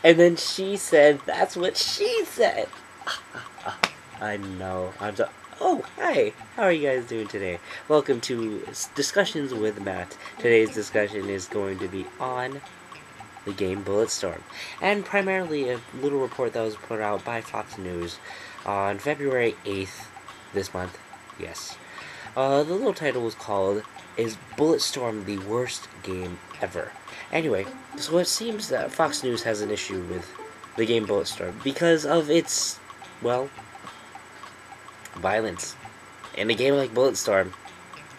And then she said, that's what she said. I know. Oh, hi. How are you guys doing today? Welcome to Discussions with Matt. Today's discussion is going to be on the game Bulletstorm, and primarily a little report that was put out by Fox News on February 8th this month. Yes. The little title was called, Is Bulletstorm the Worst Game Ever? Anyway, so it seems that Fox News has an issue with the game Bulletstorm because of its, well, violence. In a game like Bulletstorm,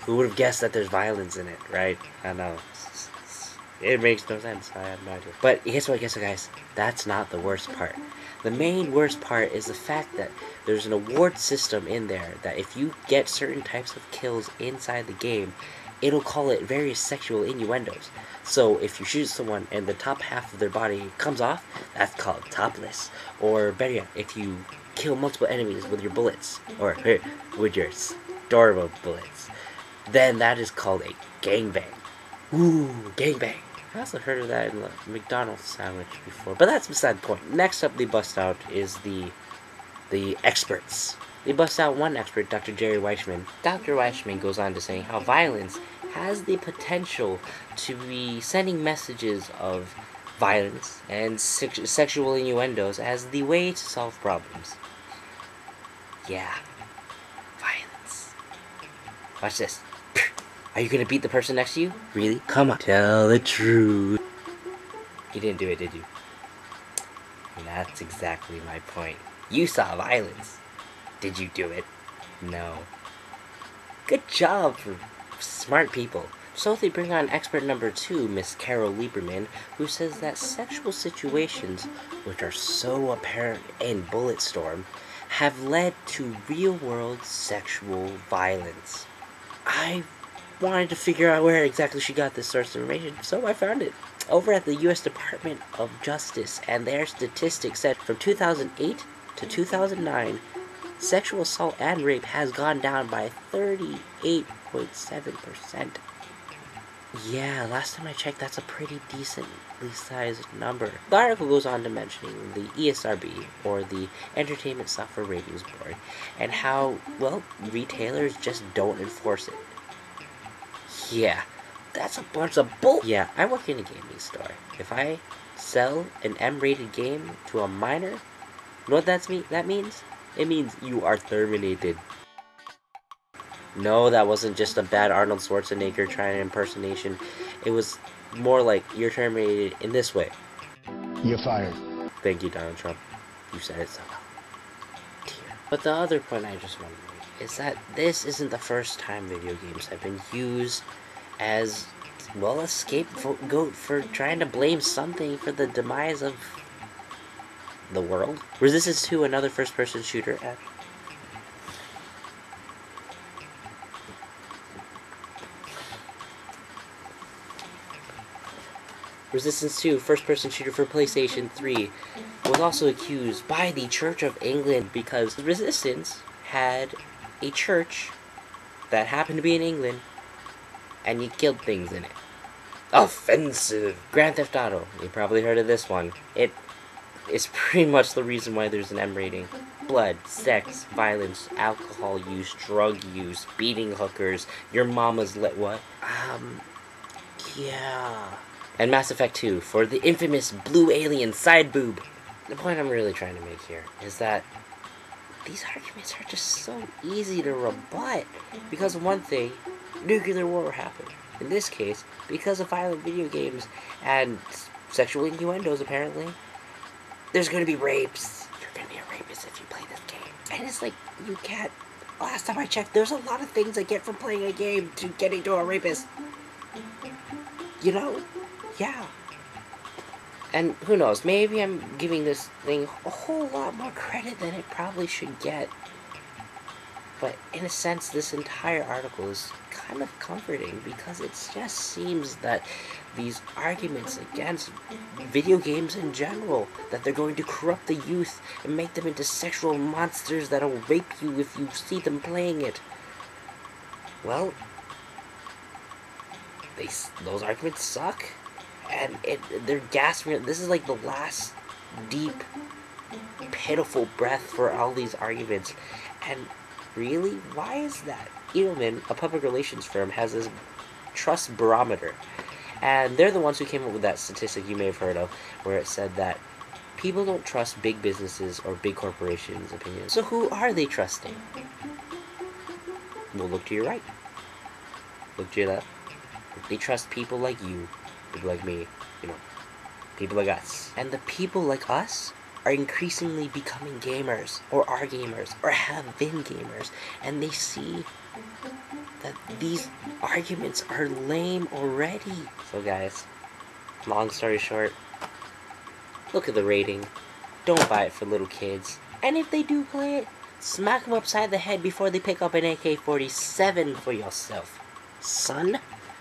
who would have guessed that there's violence in it, right? I know. It makes no sense. I have no idea. But guess what, guys? That's not the worst part. The main worst part is the fact that there's an award system in there that if you get certain types of kills inside the game, it'll call it various sexual innuendos. So if you shoot someone and the top half of their body comes off, that's called topless. Or better yet, if you kill multiple enemies with your bullets, or with your storable bullets, then that is called a gangbang. Ooh, gangbang. I also heard of that in the McDonald's sandwich before, but that's beside the point. Next up, they bust out is the experts. They bust out one expert, Dr. Jerry Weissman. Dr. Weissman goes on to say how violence has the potential to be sending messages of violence and sexual innuendos as the way to solve problems. Yeah, violence. Watch this. Are you gonna beat the person next to you? Really? Come on. Tell the truth. You didn't do it, did you? And that's exactly my point. You saw violence. Did you do it? No. Good job for smart people. So they bring on expert number 2, Miss Carol Lieberman, who says that sexual situations, which are so apparent in Bulletstorm, have led to real-world sexual violence. I wanted to figure out where exactly she got this source of information, so I found it. Over at the U.S. Department of Justice, and their statistics said from 2008 to 2009, sexual assault and rape has gone down by 38.7%. Yeah, last time I checked, that's a pretty decently sized number. The article goes on to mentioning the ESRB, or the Entertainment Software Ratings Board, and how, well, retailers just don't enforce it. Yeah, that's a bunch of bull. Yeah, I work in a gaming store. If I sell an M-rated game to a minor, you know what that means? It means you are terminated. No, that wasn't just a bad Arnold Schwarzenegger trying an impersonation. It was more like you're terminated in this way. You're fired. Thank you, Donald Trump. You said it so well. Dear. But the other point I just want to make is that this isn't the first time video games have been used as, well, a scapegoat for trying to blame something for the demise of the world. Resistance 2, another first-person shooter. Resistance 2, first-person shooter for PlayStation 3, was also accused by the Church of England because Resistance had a church that happened to be in England, and you killed things in it. Offensive! Grand Theft Auto. You probably heard of this one. It is pretty much the reason why there's an M rating. Blood, sex, violence, alcohol use, drug use, beating hookers, your mama's what? Yeah. And Mass Effect 2 for the infamous blue alien side boob. The point I'm really trying to make here is that these arguments are just so easy to rebut. Because of one thing, nuclear war happened. In this case, because of violent video games and sexual innuendos, apparently, there's gonna be rapes. You're gonna be a rapist if you play this game. And it's like, you can't. Last time I checked, there's a lot of things I get from playing a game to getting to a rapist. You know? Yeah. And who knows, maybe I'm giving this thing a whole lot more credit than it probably should get. But in a sense, this entire article is kind of comforting because it just seems that these arguments against video games in general, that they're going to corrupt the youth and make them into sexual monsters that'll rape you if you see them playing it. Well, those arguments suck. And they're gasping. This is like the last deep, pitiful breath for all these arguments. And really, why is that? Edelman, a public relations firm, has this trust barometer. And they're the ones who came up with that statistic you may have heard of, where it said that people don't trust big businesses or big corporations' opinions. So who are they trusting? Well, look to your right. Look to your left. They trust people like you, people like me, people like us. And the people like us are increasingly becoming gamers, or are gamers, or have been gamers, and they see that these arguments are lame already. So guys, long story short, look at the rating. Don't buy it for little kids. And if they do play it, smack them upside the head before they pick up an AK-47 for yourself. Son.